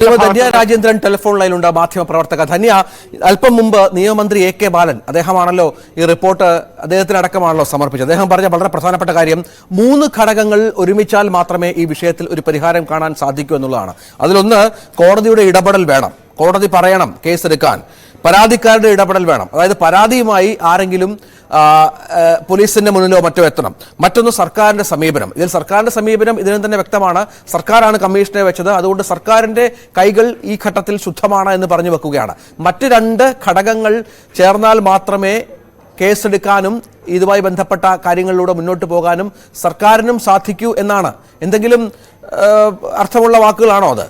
Dhanya Rajendran telephone ലൈനിലുണ്ട്, മാധ്യമ പ്രവർത്തക. ധന്യ, അല്പം മുമ്പ് നിയമമന്ത്രി AK ബാലൻ, അദ്ദേഹമാണല്ലോ ഈ റിപ്പോർട്ട് അദ്ദേഹത്തിനടക്കമാണല്ലോ സമർപ്പിച്ചത്. അദ്ദേഹം പറഞ്ഞ വളരെ പ്രധാനപ്പെട്ട കാര്യം 3 ഘടകങ്ങൾ ഒരുമിച്ചാൽ മാത്രമേ ഈ വിഷയത്തിൽ ഒരു പരിഹാരം കാണാൻ സാധിക്കൂ എന്നുള്ളതാണ്. അതിലൊന്ന്, കോടതിയുടെ ഇടപെടൽ വേണം, കോടതി പറയണം കേസെടുക്കാൻ. പരാതിക്കാരുടെ ഇടപെടൽ വേണം, അതായത് പരാതിയുമായി ആരെങ്കിലും പോലീസിന്റെ മുന്നിലോ മറ്റോ എത്തണം. മറ്റൊന്ന് സർക്കാരിന്റെ സമീപനം. ഇതിൽ സർക്കാരിന്റെ സമീപനം ഇതിന് തന്നെ വ്യക്തമാണ്. സർക്കാരാണ് കമ്മീഷനെ വെച്ചത്, അതുകൊണ്ട് സർക്കാരിന്റെ കൈകൾ ഈ ഘട്ടത്തിൽ ശുദ്ധമാണ് എന്ന് പറഞ്ഞു വെക്കുകയാണ്. മറ്റ് 2 ഘടകങ്ങൾ ചേർന്നാൽ മാത്രമേ കേസെടുക്കാനും ഇതുമായി ബന്ധപ്പെട്ട കാര്യങ്ങളിലൂടെ മുന്നോട്ട് പോകാനും സർക്കാരിനും സാധിക്കൂ എന്നാണ്. എന്തെങ്കിലും അർത്ഥമുള്ള വാക്കുകളാണോ അത്?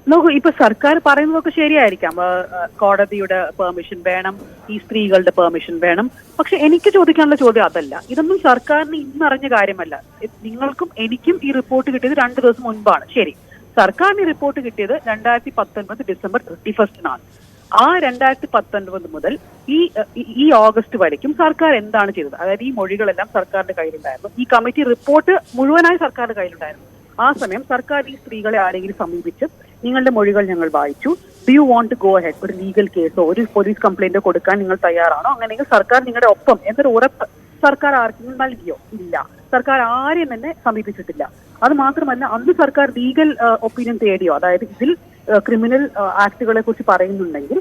നോക്കൂ, ഇപ്പൊ സർക്കാർ പറയുന്നതൊക്കെ ശരിയായിരിക്കാം. കോടതിയുടെ പെർമിഷൻ വേണം, ഈ സ്ത്രീകളുടെ പെർമിഷൻ വേണം. പക്ഷെ എനിക്ക് ചോദിക്കാനുള്ള ചോദ്യം അതല്ല. ഇതൊന്നും സർക്കാരിന് ഇന്നറിഞ്ഞ കാര്യമല്ല. നിങ്ങൾക്കും എനിക്കും ഈ റിപ്പോർട്ട് കിട്ടിയത് 2 ദിവസം മുൻപാണ്. ശരി, സർക്കാരിന് റിപ്പോർട്ട് കിട്ടിയത് 2019 ഡിസംബർ 31 ആ 2019 മുതൽ ഈ ഓഗസ്റ്റ് വരയ്ക്കും സർക്കാർ എന്താണ് ചെയ്തത്? അതായത് ഈ മൊഴികളെല്ലാം സർക്കാരിന്റെ കയ്യിലുണ്ടായിരുന്നു. ഈ കമ്മിറ്റി റിപ്പോർട്ട് മുഴുവനായി സർക്കാരിന്റെ കയ്യിലുണ്ടായിരുന്നു. ആ സമയം സർക്കാർ ഈ സ്ത്രീകളെ ആരെങ്കിലും സമീപിച്ച് നിങ്ങളുടെ മൊഴികൾ ഞങ്ങൾ വായിച്ചു, do you want to go head, ഒരു ലീഗൽ കേസോ ഒരു പോലീസ് കംപ്ലൈന്റോ കൊടുക്കാൻ നിങ്ങൾ തയ്യാറാണോ? അങ്ങനെയെങ്കിൽ സർക്കാർ നിങ്ങളുടെ ഒപ്പം എന്നൊരു ഉറപ്പ് സർക്കാർ ആർക്കെങ്കിലും നൽകിയോ? ഇല്ല, സർക്കാർ ആരെയും തന്നെ സമീപിച്ചിട്ടില്ല. അത് മാത്രമല്ല, അന്ന് സർക്കാർ ലീഗൽ ഒപ്പീനിയൻ തേടിയോ? അതായത് ഇതിൽ ക്രിമിനൽ ആക്ടുകളെ കുറിച്ച് പറയുന്നുണ്ടെങ്കിൽ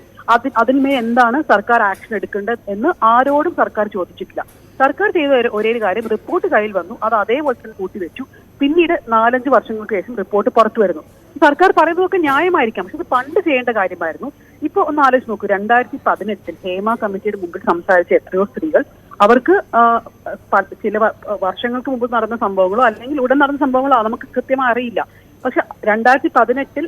അതിന്മേൽ എന്താണ് സർക്കാർ ആക്ഷൻ എടുക്കേണ്ടത് എന്ന് ആരോടും സർക്കാർ ചോദിച്ചിട്ടില്ല. സർക്കാർ ചെയ്ത ഒരേ കാര്യം, റിപ്പോർട്ട് കയ്യിൽ വന്നു, അത് അതേപോലെ തന്നെ കൂട്ടിവെച്ചു. പിന്നീട് 4-5 വർഷങ്ങൾക്ക് ശേഷം റിപ്പോർട്ട് പുറത്തു വരുന്നു. സർക്കാർ പറയുന്നതൊക്കെ ന്യായമായിരിക്കാം, പക്ഷെ ഇത് പണ്ട് ചെയ്യേണ്ട കാര്യമായിരുന്നു. ഇപ്പൊ ഒന്ന് ആലോചിച്ച് നോക്കൂ, 2018 ഹേമ കമ്മിറ്റിയുടെ മുമ്പിൽ സംസാരിച്ച എത്രയോ സ്ത്രീകൾ അവർക്ക് ചില വർഷങ്ങൾക്ക് മുമ്പ് നടന്ന സംഭവങ്ങളോ അല്ലെങ്കിൽ ഉടൻ നടന്ന സംഭവങ്ങളോ നമുക്ക് കൃത്യമായി അറിയില്ല. പക്ഷെ 2018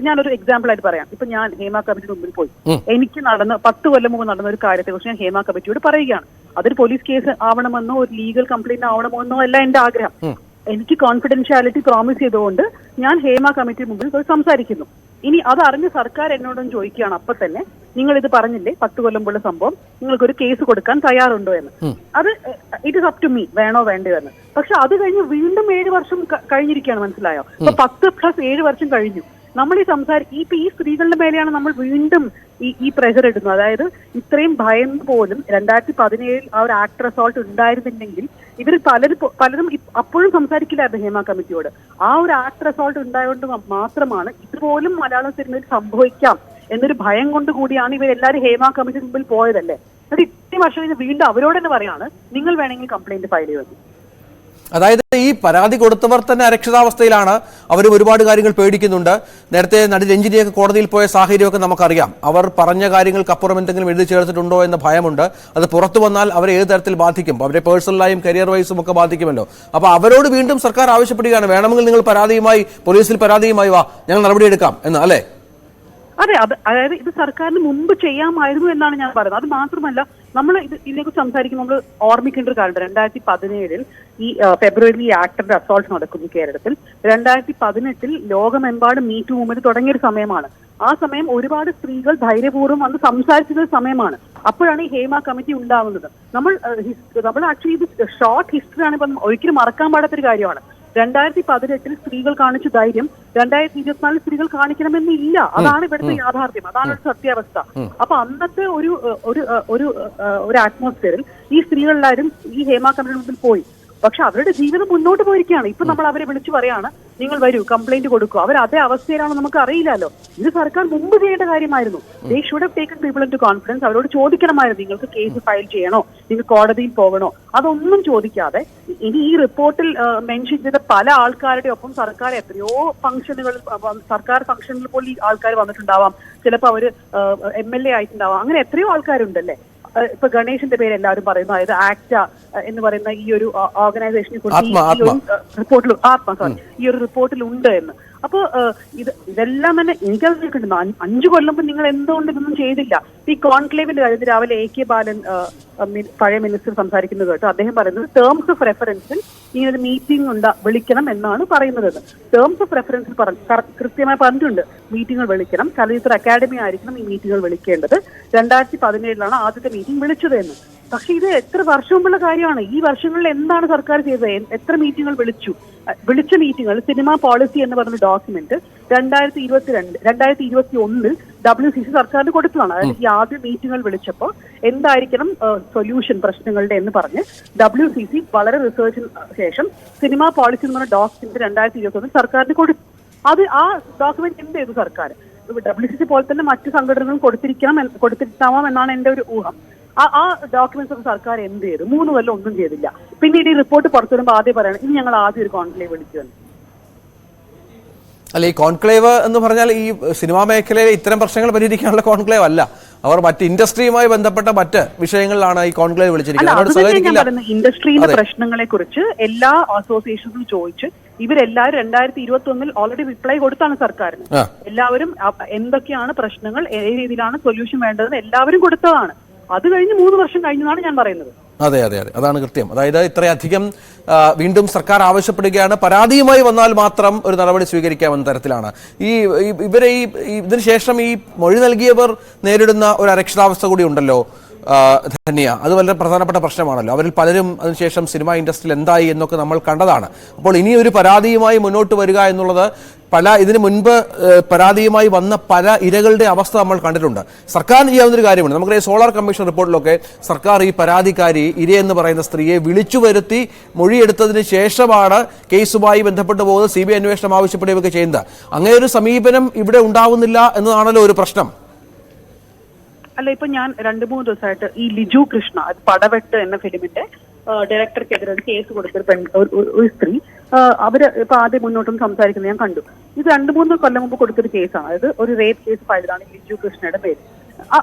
ഞാനൊരു എക്സാമ്പിൾ ആയിട്ട് പറയാം. ഇപ്പൊ ഞാൻ ഹേമ കമ്മിറ്റിയുടെ മുമ്പിൽ പോയി, എനിക്ക് 10 കൊല്ലം മുമ്പ് നടന്ന ഒരു കാര്യത്തെ കുറിച്ച് ഞാൻ ഹേമ കമ്മിറ്റിയോട് പറയുകയാണ്. അതൊരു പോലീസ് കേസ് ആവണമെന്നോ ഒരു ലീഗൽ കംപ്ലൈന്റ് ആവണമെന്നോ അല്ല എന്റെ ആഗ്രഹം. എനിക്ക് കോൺഫിഡൻഷ്യാലിറ്റി പ്രോമിസ് ചെയ്തുകൊണ്ട് ഞാൻ ഹേമ കമ്മിറ്റി മുമ്പിൽ പോയി സംസാരിക്കുന്നു. ഇനി അതറിഞ്ഞ് സർക്കാർ എന്നോടൊന്ന് ചോദിക്കുകയാണ്, അപ്പൊ തന്നെ നിങ്ങൾ ഇത് പറഞ്ഞില്ലേ 10 കൊല്ലം മുമ്പുള്ള സംഭവം, നിങ്ങൾക്കൊരു കേസ് കൊടുക്കാൻ തയ്യാറുണ്ടോ എന്ന്. അത് it is up to me, വേണോ വേണ്ടയോ എന്ന്. പക്ഷെ അത് കഴിഞ്ഞ് വീണ്ടും 7 വർഷം കഴിഞ്ഞിരിക്കുകയാണ്, മനസ്സിലായോ? ഇപ്പൊ 10 + 7 വർഷം കഴിഞ്ഞു. നമ്മൾ ഇപ്പൊ ഈ സ്ത്രീകളുടെ മേലെയാണ് നമ്മൾ വീണ്ടും ഈ പ്രഷർ ഇടുന്നത്. അതായത് ഇത്രയും ഭയം പോലും 2017 ആ ഒരു ആക്ടർ അസോൾട്ട് ഉണ്ടായിരുന്നില്ലെങ്കിൽ ഇവർ പലരും അപ്പോഴും സംസാരിക്കില്ലായിരുന്നു ഹേമ കമ്മിറ്റിയോട്. ആ ഒരു ആക്ടർ അസോൾട്ട് ഉണ്ടായതുകൊണ്ട് മാത്രമാണ് ഇതുപോലും മലയാളം സിനിമയിൽ സംഭവിക്കാം എന്നൊരു ഭയം കൊണ്ട് കൂടിയാണ് ഇവരെല്ലാവരും ഹേമ കമ്മിറ്റി മുമ്പിൽ പോയതല്ലേ. അത് ഇത്രയും വർഷം കഴിഞ്ഞ് വീണ്ടും അവരോട് തന്നെ പറയാണ്, നിങ്ങൾ വേണമെങ്കിൽ കംപ്ലൈന്റ് ഫയൽ ചെയ്യുമെന്ന്. അതായത് ഈ പരാതി കൊടുത്തവർ തന്നെ അരക്ഷിതാവസ്ഥയിലാണ്. അവർ ഒരുപാട് കാര്യങ്ങൾ പേടിക്കുന്നുണ്ട്. നേരത്തെ നടി രഞ്ജിനിയൊക്കെ കോടതിയിൽ പോയ സാഹചര്യമൊക്കെ നമുക്കറിയാം. അവർ പറഞ്ഞ കാര്യങ്ങൾക്കപ്പുറം എന്തെങ്കിലും എഴുതി ചേർത്തിട്ടുണ്ടോ എന്ന ഭയമുണ്ട്. അത് പുറത്തു വന്നാൽ അവരെ ഏത് തരത്തിൽ ബാധിക്കും? അവരെ പേഴ്സണലായും കരിയർ വൈസും ഒക്കെ ബാധിക്കുമല്ലോ. അപ്പോൾ അവരോട് വീണ്ടും സർക്കാർ ആവശ്യപ്പെടുകയാണ്, വേണമെങ്കിൽ നിങ്ങൾ പരാതിയുമായി പോലീസിൽ പരാതിയുമായി വാ, ഞങ്ങൾ നടപടിയെടുക്കാം എന്ന്, അല്ലേ? അതെ, അതായത് ഇത് സർക്കാരിന് മുമ്പ് ചെയ്യാമായിരുന്നു എന്നാണ് ഞാൻ പറയുന്നത്. അത് മാത്രമല്ല, നമ്മൾ ഇതിനെക്കുറിച്ച് സംസാരിക്കുമ്പോൾ നമ്മൾ ഓർമ്മിക്കേണ്ട ഒരു കാര്യം, 2017 ഈ ഫെബ്രുവരിയിൽ ഈ ആക്ടറുടെ അസോൾട്ട് നടക്കുന്നു കേരളത്തിൽ. 2018 ലോകമെമ്പാടും മീ ടു മൂവ്മെന്റ് തുടങ്ങിയൊരു സമയമാണ്. ആ സമയം ഒരുപാട് സ്ത്രീകൾ ധൈര്യപൂർവ്വം വന്ന് സംസാരിച്ചത് സമയമാണ്. അപ്പോഴാണ് ഈ ഹേമ കമ്മിറ്റി ഉണ്ടാവുന്നത്. നമ്മൾ ആക്ച്വലി ഇത് ഷോർട്ട് ഹിസ്റ്ററിയാണ്, ഇപ്പം ഒരിക്കലും മറക്കാൻ പാടാത്തൊരു കാര്യമാണ്. 2018 സ്ത്രീകൾ കാണിച്ച ധൈര്യം 2024 സ്ത്രീകൾ കാണിക്കണമെന്നില്ല. അതാണ് ഇവിടുത്തെ യാഥാർത്ഥ്യം, അതാണ് ഒരു സത്യാവസ്ഥ. അപ്പൊ അന്നത്തെ ഒരു അറ്റ്മോസ്ഫിയറിൽ ഈ സ്ത്രീകളെല്ലാവരും ഈ ഹേമ കമ്മിറ്റിയുടെ മുമ്പിൽ പോയി. പക്ഷെ അവരുടെ ജീവിതം മുന്നോട്ട് പോയിരിക്കുകയാണ്. ഇപ്പൊ നമ്മൾ അവരെ വിളിച്ചു പറയാണ്, നിങ്ങൾ വരൂ, കംപ്ലൈന്റ് കൊടുക്കുക. അവർ അതേ അവസ്ഥയിലാണോ നമുക്ക് അറിയില്ലല്ലോ. ഇത് സർക്കാർ മുമ്പ് ചെയ്യേണ്ട കാര്യമായിരുന്നു. They should have taken people into confidence. അവരോട് ചോദിക്കണമായിരുന്നു, നിങ്ങൾക്ക് കേസ് ഫയൽ ചെയ്യണോ, നിങ്ങൾ കോടതിയിൽ പോകണോ? അതൊന്നും ചോദിക്കാതെ ഇനി ഈ റിപ്പോർട്ടിൽ മെൻഷൻ ചെയ്ത പല ആൾക്കാരുടെ ഒപ്പം സർക്കാർ എത്രയോ സർക്കാർ ഫംഗ്ഷനിൽ പോലും ഈ ആൾക്കാർ വന്നിട്ടുണ്ടാവാം. ചിലപ്പോൾ അവര് MLA ആയിട്ടുണ്ടാവാം. അങ്ങനെ എത്രയോ ആൾക്കാരുണ്ടല്ലേ. ഇപ്പൊ ഗണേഷിന്റെ പേര് എല്ലാവരും പറയുന്നു. അതായത് ആക്ട എന്ന് പറയുന്ന ഈ ഒരു ഓർഗനൈസേഷനെ കുറിച്ച് ഈ ഒരു റിപ്പോർട്ടിൽ ഉണ്ട് എന്ന്. അപ്പൊ ഇതെല്ലാം തന്നെ എനിക്കത് കേൾക്കുന്നുണ്ട്. 5 കൊല്ലം മുമ്പ് നിങ്ങൾ എന്തുകൊണ്ട് ഇതൊന്നും ചെയ്തില്ല? ഈ കോൺക്ലേവിന്റെ കാര്യത്തിൽ രാവിലെ AK ബാലൻ പഴയ മിനിസ്റ്റർ സംസാരിക്കുന്നത് കേട്ടോ. അദ്ദേഹം പറയുന്നത് ടേംസ് ഓഫ് റെഫറൻസിൽ ഈ ഒരു മീറ്റിംഗ് വിളിക്കണം എന്നാണ് പറയുന്നത്. ടേംസ് ഓഫ് റെഫറൻസിൽ കൃത്യമായി പറഞ്ഞിട്ടുണ്ട്, മീറ്റിംഗുകൾ വിളിക്കണം. ചലച്ചിത്ര അക്കാദമി ആയിരിക്കണം ഈ മീറ്റിംഗുകൾ വിളിക്കേണ്ടത്. 2017 ആദ്യത്തെ മീറ്റിംഗ് വിളിച്ചത് എന്ന്. പക്ഷെ ഇത് എത്ര വർഷം മുമ്പുള്ള കാര്യമാണ്. ഈ വർഷങ്ങളിൽ എന്താണ് സർക്കാർ ചെയ്തത്? എത്ര മീറ്റിംഗുകൾ വിളിച്ചു? വിളിച്ച മീറ്റിങ്ങുകൾ സിനിമ പോളിസി എന്ന് പറഞ്ഞ ഡോക്യുമെന്റ് 2021 WCC സർക്കാരിന് കൊടുത്തതാണ്. അതായത് ഈ ആദ്യ മീറ്റിങ്ങുകൾ വിളിച്ചപ്പോൾ എന്തായിരിക്കണം സൊല്യൂഷൻ പ്രശ്നങ്ങളുടെ എന്ന് പറഞ്ഞ് WCC വളരെ റിസർച്ചിന് ശേഷം സിനിമ പോളിസി എന്ന് പറഞ്ഞ ഡോക്യുമെന്റ് 2021 സർക്കാരിന് കൊടുത്തു. അത് ആ ഡോക്യുമെന്റ് എന്ത് ചെയ്തു സർക്കാർ? WCC പോലെ തന്നെ മറ്റു സംഘടനകളും കൊടുത്തിരിക്കാമോ എന്നാണ് എന്റെ ഒരു ഊഹം. ആ ഡോക്യുമെന്റ്സ് ഒക്കെ സർക്കാർ എന്ത് ചെയ്തു? 3 കൊല്ലം ഒന്നും ചെയ്തില്ല. പിന്നീട് ഈ റിപ്പോർട്ട് പുറത്തു വരുമ്പോൾ ആദ്യം പറയണം ഇനി ഞങ്ങൾ ആദ്യം ഒരു കോൺക്ലേവ് വിളിച്ചു. അല്ല, ഈ കോൺക്ലേവ് എന്ന് പറഞ്ഞാൽ ഈ സിനിമാ മേഖലയിലെ ഇത്തരം പ്രശ്നങ്ങൾ പരിഹരിക്കാനുള്ള കോൺക്ലേവ് അല്ല. അവർ മറ്റ് ഇൻഡസ്ട്രിയുമായി ബന്ധപ്പെട്ട മറ്റ് വിഷയങ്ങളിലാണ് ഈ കോൺക്ലേവ് വിളിച്ചിരിക്കുന്നത്. ഇൻഡസ്ട്രിയിലെ പ്രശ്നങ്ങളെ കുറിച്ച് എല്ലാ അസോസിയേഷനും ചോദിച്ച് ഇവരെല്ലാവരും 2021 ഓൾറെഡി റിപ്ലൈ കൊടുത്താണ് സർക്കാരിന്. എല്ലാവരും എന്തൊക്കെയാണ് പ്രശ്നങ്ങൾ, ഏത് രീതിയിലാണ് സൊല്യൂഷൻ വേണ്ടതെന്ന് എല്ലാവരും കൊടുത്തതാണ്. അത് കഴിഞ്ഞ് 3 വർഷം കഴിഞ്ഞതാണ് ഞാൻ പറയുന്നത്. അതെ, അതാണ് കൃത്യം. അതായത് ഇത്രയധികം വീണ്ടും സർക്കാർ ആവശ്യപ്പെടുകയാണ്, പരാതിയുമായി വന്നാൽ മാത്രം ഒരു നടപടി സ്വീകരിക്കാമെന്ന തരത്തിലാണ്. ഇവരെ ഇതിനു ശേഷം ഈ മൊഴി നൽകിയവർ നേരിടുന്ന ഒരു അരക്ഷിതാവസ്ഥ കൂടി ഉണ്ടല്ലോ ധന്യ. അത് വളരെ പ്രധാനപ്പെട്ട പ്രശ്നമാണല്ലോ. അവരിൽ പലരും അതിനുശേഷം സിനിമാ ഇൻഡസ്ട്രിയിൽ എന്തായി എന്നൊക്കെ നമ്മൾ കണ്ടതാണ്. അപ്പോൾ ഇനി ഒരു പരാതിയുമായി മുന്നോട്ട് വരിക എന്നുള്ളത് ഇതിനു മുൻപ് പരാതിയുമായി വന്ന പല ഇരകളുടെ അവസ്ഥ നമ്മൾ കണ്ടിട്ടുണ്ട്. സർക്കാർ ചെയ്യാവുന്നൊരു കാര്യമാണ്. നമുക്കറിയാം, സോളാർ കമ്മീഷൻ റിപ്പോർട്ടിലൊക്കെ സർക്കാർ ഈ പരാതിക്കാരി ഇരയെന്ന് പറയുന്ന സ്ത്രീയെ വിളിച്ചു വരുത്തി മൊഴിയെടുത്തതിന് ശേഷമാണ് കേസുമായി ബന്ധപ്പെട്ട് പോകുന്നത്, CBI അന്വേഷണം ആവശ്യപ്പെടുകയൊക്കെ ചെയ്യുന്നത്. അങ്ങനെ ഒരു സമീപനം ഇവിടെ ഉണ്ടാവുന്നില്ല എന്നതാണല്ലോ ഒരു പ്രശ്നം. അല്ല, ഇപ്പൊ ഞാൻ 2-3 ദിവസമായിട്ട് ഈ ലിജു കൃഷ്ണ പടവെട്ട് എന്ന ഫിലിമിന്റെ ഡയറക്ടർക്കെതിരെ ഒരു കേസ് കൊടുത്തൊരു ഒരു സ്ത്രീ, അവര് ഇപ്പൊ ആദ്യം മുന്നോട്ടൊന്ന് സംസാരിക്കുന്നത് ഞാൻ കണ്ടു. ഇത് 2-3 കൊല്ലം മുമ്പ് കൊടുത്തൊരു കേസാണ്. അതായത് ഒരു റേപ്പ് കേസ് ഫയലാണ് ലിജു കൃഷ്ണയുടെ പേര്.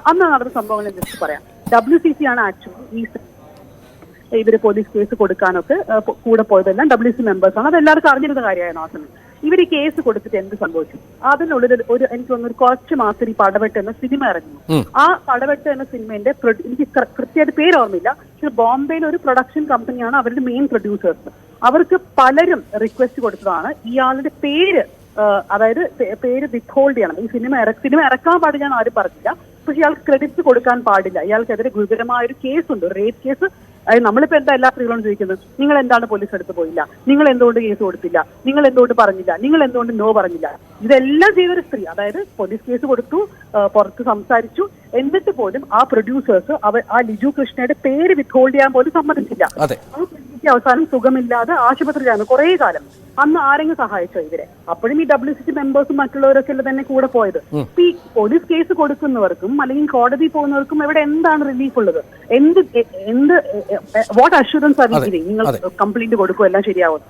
അന്ന് നടന്ന സംഭവങ്ങൾ ജസ്റ്റ് പറയാം. WCC ആണ് ആക്ച്വലി ഇവര് പോലീസ് കേസ് കൊടുക്കാനൊക്കെ കൂടെ പോയതെല്ലാം WCC മെമ്പേഴ്സാണ്. അത് എല്ലാവർക്കും അറിഞ്ഞിരുന്ന കാര്യമായിരുന്നു ആ സമയം. ഇവർ ഈ കേസ് കൊടുത്തിട്ട് എന്ത് സംഭവിച്ചു? അതിനുള്ളിൽ എനിക്ക് തോന്നുന്നു കുറച്ച് മാസം ഈ പടവെട്ട് എന്ന സിനിമ ഇറങ്ങി. ആ പടവെട്ട് എന്ന സിനിമയുടെ എനിക്ക് കൃത്യമായിട്ട് പേര് ഓർമ്മയില്ല, പക്ഷെ ബോംബെയിലെ ഒരു പ്രൊഡക്ഷൻ കമ്പനിയാണ് അവരുടെ മെയിൻ പ്രൊഡ്യൂസേഴ്സ്. അവർക്ക് പലരും റിക്വസ്റ്റ് കൊടുത്തതാണ് ഇയാളുടെ പേര്, അതായത് പേര് വിത്ത്ഹോൾഡ് ചെയ്യണം. ഈ സിനിമ ഇറക്കാൻ പാടില്ല എന്ന് ആരും പറഞ്ഞില്ല, പക്ഷെ ഇയാൾക്ക് ക്രെഡിറ്റ്സ് കൊടുക്കാൻ പാടില്ല. ഇയാൾക്കെതിരെ ഗുരുതരമായ ഒരു കേസുണ്ട്, ഒരു റേപ്പ് കേസ്. അതായത് നമ്മളിപ്പോ എന്താ എല്ലാ സ്ത്രീകളും ചോദിക്കുന്നത്, നിങ്ങൾ എന്താണ് പോലീസ് എടുത്ത് പോയില്ല, നിങ്ങൾ എന്തുകൊണ്ട് കേസ് കൊടുത്തില്ല, നിങ്ങൾ എന്തുകൊണ്ട് പറഞ്ഞില്ല, നിങ്ങൾ എന്തുകൊണ്ട് നോ പറഞ്ഞില്ല? ഇതെല്ലാം ചെയ്തൊരു സ്ത്രീ, അതായത് പോലീസ് കേസ് കൊടുത്തു, പുറത്ത് സംസാരിച്ചു, എന്നിട്ട് പോലും ആ പ്രൊഡ്യൂസേഴ്സ് ആ ലിജു കൃഷ്ണയുടെ പേര് വിത്ത്ഹോൾഡ് ചെയ്യാൻ പോലും സമ്മതിച്ചില്ല. അവസാനം സുഖമില്ലാതെ ആശുപത്രിയിലാണ് കുറെ കാലം. അന്ന് ആരെങ്കിലും സഹായിച്ചോ ഇവരെ? അപ്പോഴും ഈ WCC മെമ്പേഴ്സും മറ്റുള്ളവരൊക്കെ തന്നെ കൂടെ പോയത്. ഈ പോലീസ് കേസ് കൊടുക്കുന്നവർക്കും അല്ലെങ്കിൽ കോടതി പോകുന്നവർക്കും ഇവിടെ എന്താണ് റിലീഫ് ഉള്ളത്? വാട്ട് അഷുറൻസ് ആർ നിങ്ങൾ കംപ്ലൈന്റ് കൊടുക്കും എല്ലാം ശരിയാവും?